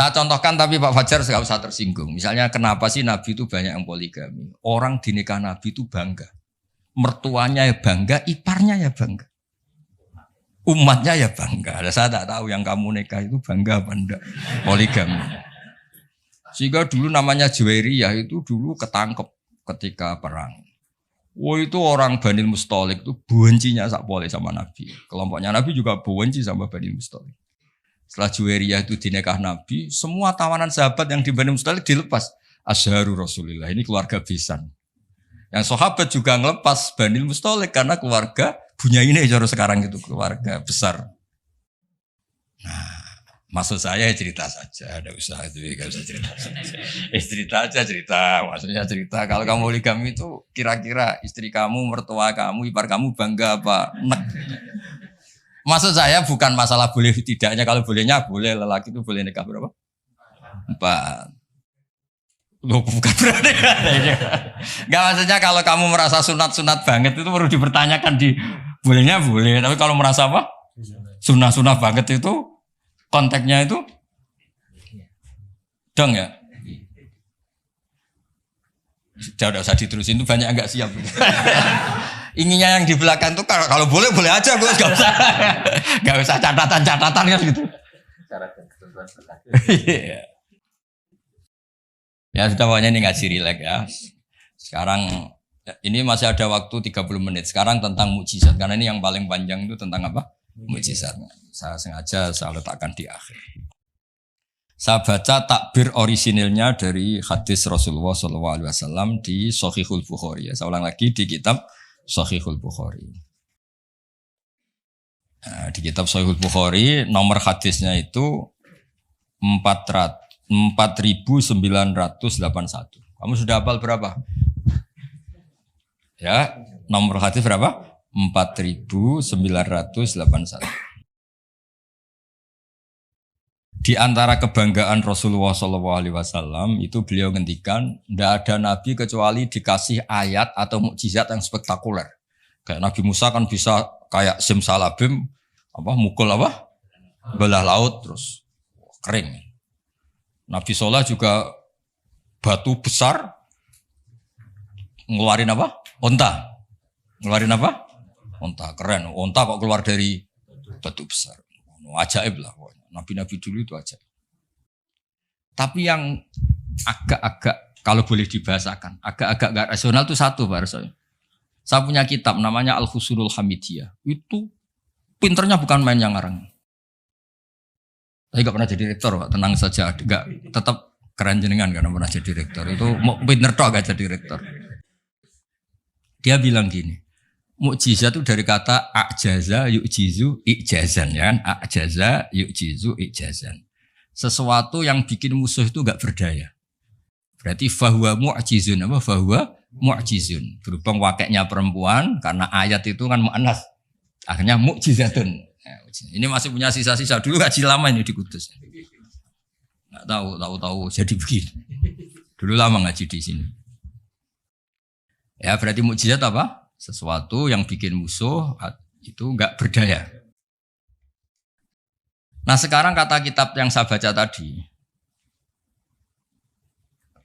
Tak contohkan tapi Pak Fajar nggak usah tersinggung. Misalnya kenapa sih Nabi itu banyak yang poligami? Orang di nikah Nabi itu bangga. Mertuanya ya bangga, iparnya ya bangga. Umatnya ya bangga. Saya tak tahu yang kamu nikah itu bangga apa enggak poligami. Sehingga dulu namanya Juwairiyah itu dulu ketangkep ketika perang. Itu orang Bani Mustalik itu bencinya sak pole sama Nabi. Kelompoknya Nabi juga benci sama Bani Mustalik. Setelah Juwairiyah itu dinikah Nabi, semua tawanan sahabat yang di Bani Mustalik dilepas. Asyharu Rasulillah, ini keluarga besan. Yang sahabat juga ngelepas Bani Mustalik karena keluarga Bunyainah cara sekarang itu keluarga besar. Nah, maksud saya cerita saja, ada usaha itu enggak usah cerita. Cerita aja cerita, maksudnya cerita. Kalau kamu poligami itu kira-kira istri kamu, mertua kamu, ipar kamu bangga apa? Nek. Maksud saya bukan masalah boleh tidaknya, kalau bolehnya boleh, lelaki itu boleh nikah berapa? 4. Loh bukan berarti. Enggak, maksudnya kalau kamu merasa sunat-sunat banget itu perlu dipertanyakan di bolehnya boleh, tapi kalau merasa apa? Sunah-sunah banget itu konteksnya itu dong ya. Udah usah diterusin, itu banyak enggak siap. Inginnya yang di belakang tuh kalau boleh boleh aja, Gus, enggak usah catatan-catatan kan gitu. Ya sudah, pokoknya ini ngaji rileks ya. Sekarang ini masih ada waktu 30 menit. Sekarang tentang mukjizat, karena ini yang paling panjang itu tentang apa? Mukjizat. Saya sengaja saya letakkan di akhir. Saya baca takbir orisinilnya dari hadis Rasulullah SAW di Shahihul Bukhari. Ya, saya ulang lagi di kitab Shahihul Bukhari. Nah, di kitab Shahihul Bukhari nomor hadisnya itu 4981. Kamu sudah hafal berapa? Ya, nomor hadis berapa? 4981. Di antara kebanggaan Rasulullah SAW itu beliau ngendikan, tidak ada nabi kecuali dikasih ayat atau mukjizat yang spektakuler. Kayak Nabi Musa kan bisa kayak simsalabim, mukul belah laut terus kering. Nabi Soleh juga batu besar ngeluarin onta. Ngeluarin onta, keren. Onta kok keluar dari batu besar. Ajaib lah. Nabi-nabi dulu itu aja. Tapi yang agak-agak, kalau boleh dibahasakan, agak-agak gak rasional itu satu, Pak Rasul. Saya punya kitab namanya Al-Husulul Hamidiyah. Itu pinternya bukan main yang ngarang. Saya gak pernah jadi rektor, Pak. Tenang saja. Gak, tetap keren jenengan karena pernah jadi rektor. Itu pinter toh gak jadi rektor. Dia bilang gini, mukjizat itu dari kata a'jaza yu'jizu i'jazan, ya kan? A'jaza yu'jizu i'jazan. Sesuatu yang bikin musuh itu enggak berdaya. Berarti fahuwa mu'jizun, fahuwa mu'jizun. Berhubung wakeknya perempuan karena ayat itu kan mu'annas. Akhirnya mukjizatun. Ini masih punya sisa-sisa, dulu ngaji lama ini di Kudus. Enggak tahu jadi begini. Dulu lama ngaji di sini. Ya, berarti mukjizat apa? Sesuatu yang bikin musuh itu enggak berdaya. Nah, sekarang kata kitab yang saya baca tadi,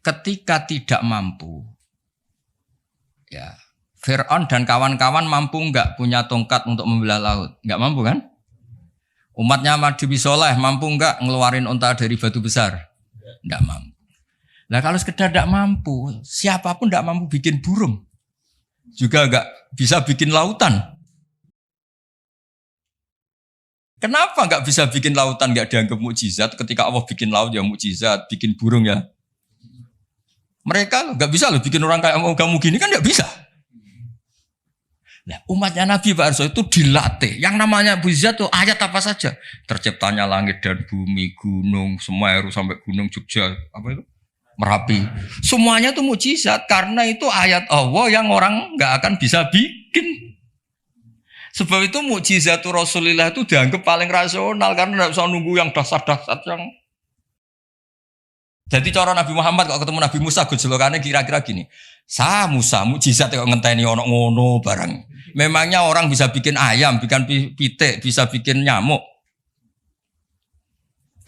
ketika tidak mampu, ya Fir'aun dan kawan-kawan mampu enggak punya tongkat untuk membelah laut? Enggak mampu kan? Umatnya Nabi Soleh mampu enggak ngeluarin unta dari batu besar? Enggak mampu. Nah, kalau sekedar enggak mampu, siapapun enggak mampu bikin burung. Juga enggak bisa bikin lautan. Kenapa enggak bisa bikin lautan enggak dianggap mukjizat? Ketika Allah bikin laut ya mukjizat, bikin burung ya. Mereka enggak bisa loh bikin orang kayak kamu gini kan enggak bisa. Nah, umatnya Nabi Pak Arso itu dilatih. Yang namanya mukjizat tuh ayat apa saja. Terciptanya langit dan bumi, gunung, Semeru sampai gunung Jogja, Merapi. Semuanya itu mukjizat karena itu ayat Allah yang orang enggak akan bisa bikin. Sebab itu mukjizat Rasulullah itu dianggap paling rasional karena enggak usah nunggu yang dasar-dasar yang. Jadi cara Nabi Muhammad kalau ketemu Nabi Musa gejolakane kira-kira gini. Musa mukjizat kok ngenteni ono ngono barang. Memangnya orang bisa bikin ayam, bikin pitik, bisa bikin nyamuk.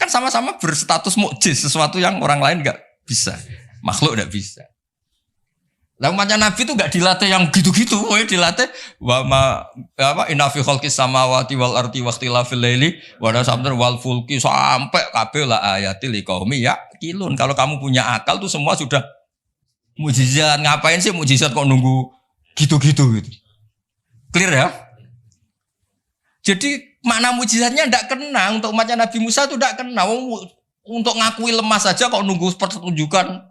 Kan kan sama-sama berstatus mukjiz, sesuatu yang orang lain nggak bisa, makhluk nggak bisa. Lah umatnya Nabi itu nggak dilatih yang gitu-gitu, dilatih inna fi khalqis samawati wal ardi waqtilafil laili wa nasamtur wal fulki sampai kabeh la ayatil liqaumi yaqilun. Kalau kamu punya akal tuh semua sudah mukjizat. Ngapain sih mukjizat kok nunggu gitu-gitu gitu. Clear ya? Jadi makna mukjizatnya ndak kena untuk umatnya Nabi Musa itu ndak kena. Untuk ngakui lemah saja kok nunggu pertunjukan.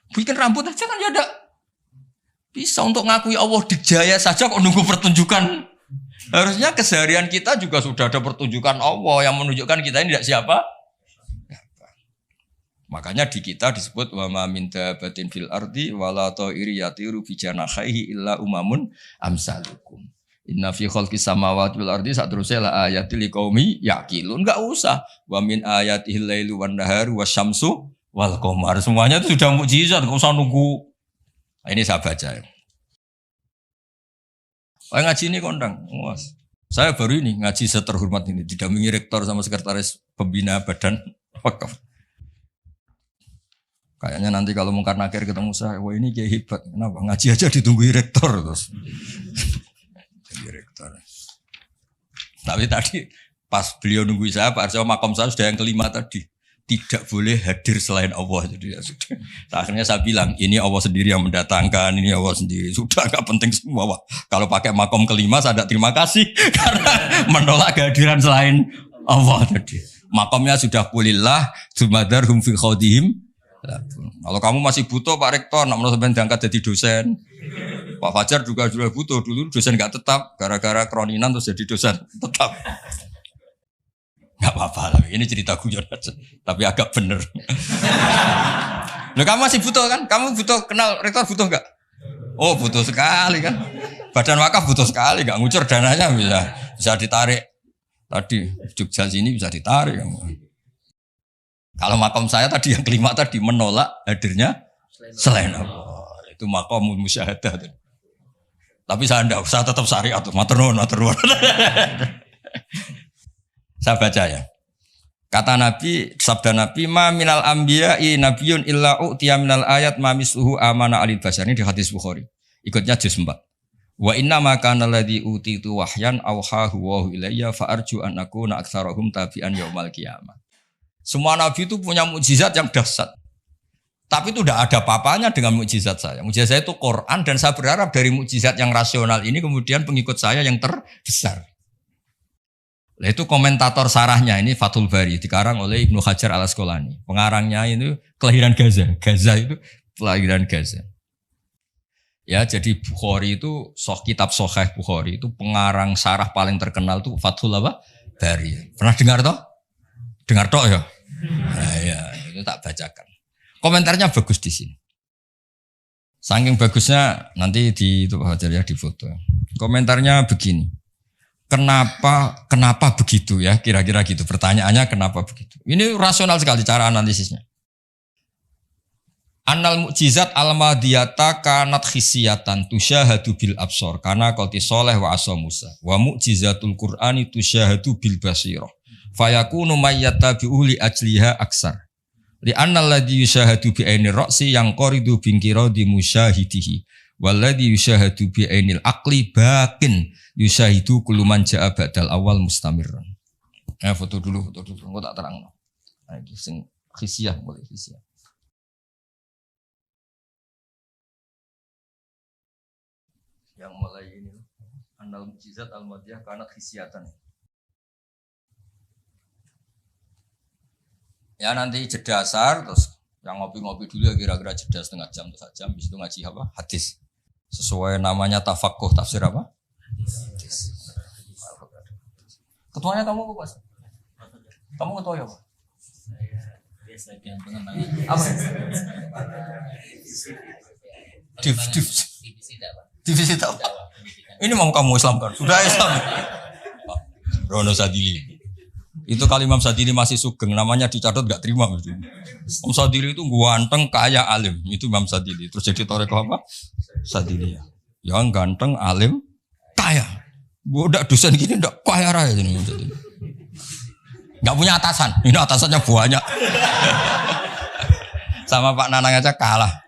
Bikin rambut aja kan ya ada bisa untuk ngakui Allah dijaya saja kok nunggu pertunjukan. Harusnya keseharian kita juga sudah ada pertunjukan Allah yang menunjukkan kita ini tidak siapa. Makanya di kita disebut wa ma min dabatin fil ardi wala ta'iri yatiru bi janahihi illa umamun amsalukum. Inna fi khalqis samawati wal ardi satrusnya la ayatil liqaumi yaqilun. Enggak usah. Wa min ayatihil lailu wan naharu wasyamsu wal qamar, semuanya itu sudah mukjizat, enggak usah nunggu. Nah, ini saya baca ya. Ngaji ini kondang. Saya baru ini ngaji seterhormat ini, didampingi rektor sama sekretaris pembina badan wakaf. Kayaknya nanti kalau Mungkar Nakir ketemu saya, wah ini kayak hebat. Kenapa? Ngaji aja ditunggu rektor terus. Rektor. Tapi tadi pas beliau nunggu saya, Pak Arso makom saya sudah yang kelima tadi. Tidak boleh hadir selain Allah. Jadi ya sudah. Akhirnya saya bilang, ini Allah sendiri yang mendatangkan, ini Allah sendiri. Sudah gak penting semua. Wah, kalau pakai makom kelima saya tidak terima kasih karena menolak kehadiran selain Allah tadi. Makomnya sudah kulillah, jumadarhum fi khodihim. Kalau kamu masih butuh Pak Rektor, nak mau sampai diangkat jadi dosen. Pak Fajar juga sudah butuh, dulu dosen gak tetap, gara-gara kroninan terus jadi dosen tetap. Gak apa-apa, ini cerita guyon aja, tapi agak bener. Loh, kamu masih butuh kan? Kamu butuh kenal rektor butuh gak? Oh butuh sekali kan? Badan wakaf butuh sekali, gak ngucur dananya bisa ditarik. Tadi Jogja sini bisa ditarik. Kalau makom saya tadi yang kelima tadi menolak hadirnya selain Allah. Itu makom musyahadah. Tapi saya enggak usah tetap syariat, maturnuun. Saya baca ya. Kata Nabi, sabda Nabi, ma minal anbiya'i nabiyyun illa u'tiya minal ayat ma misluhu amana alil bashar. Ini di hadis Bukhari. Ikutnya juz 4. Wa inna ma kana alladhi utitu wahyan awhahu wa ilayya fa arju an akuna aktsarahum tabi'an yaumal qiyamah. Semua nabi itu punya mukjizat yang dahsyat. Tapi itu tidak ada apa-apanya dengan mukjizat saya. Mukjizat saya itu Quran dan saya berharap dari mukjizat yang rasional ini kemudian pengikut saya yang terbesar. Nah, itu komentator sarahnya ini Fathul Bari dikarang oleh Ibnu Hajar Al-Asqalani. Pengarangnya itu kelahiran Gaza. Gaza itu kelahiran Gaza. Ya, jadi Bukhari itu kitab Sahih Bukhari itu pengarang sarah paling terkenal itu Fathul Bari. Pernah dengar toh? Dengar toh ya? Nah, ya, itu tak bacakan. Komentarnya bagus di sini. Saking bagusnya nanti di itu Hajar ya di foto. Komentarnya begini. Kenapa begitu ya? Kira-kira gitu. Pertanyaannya kenapa begitu? Ini rasional sekali cara analisisnya. Annal mukjizat al-madiyata kanat khisiyatan tusyahadu bil absor kana qati sholeh wa asa Musa. Wa mukjizatul Qur'ani tusyahadu bil basirah. Fayakunu mayyatabi'u li ajliha aksar. Li annal ladzi yusyahadu bi ainir ra'si yang qaridu bin qiradi musyahidihi. Walladzi yusyahadu bi ainil aqli baqin yusahidu kuluman ja'a ba'dal awal mustamirran. Foto dulu, engko tak terangno. Nah, iki sing khisiyah boleh khisiyah. Yang mulai ini annal mukjizat al-madiyah kana khisiyatan. Ya nanti jeda asar terus yang ngopi-ngopi dulu ya kira-kira jeda setengah jam atau sejam habis itu ngaji apa? Hadis. Sesuai namanya tafaqquh tafsir apa? Hadis. Ketuanya kamu apa, Pak? Kamu ketua ya, Pak? Saya biasa yang pengenangan. Apa? Divisi dakwah. Ini mau kamu Islamkan. Sudah Islam. Rono Sadili. Itu kali Imam Sadili masih sugeng, namanya dicatat gak terima. Imam Sadili itu ganteng, kaya, alim. Itu Imam Sadili. Terus jadi torekoh apa? Sadili ya. Yang ganteng, alim, kaya. Budak dosen gini ndak kaya raya jadi Imam Sadili. Nggak punya atasan. Ini atasannya banyak. Sama Pak Nanang aja kalah.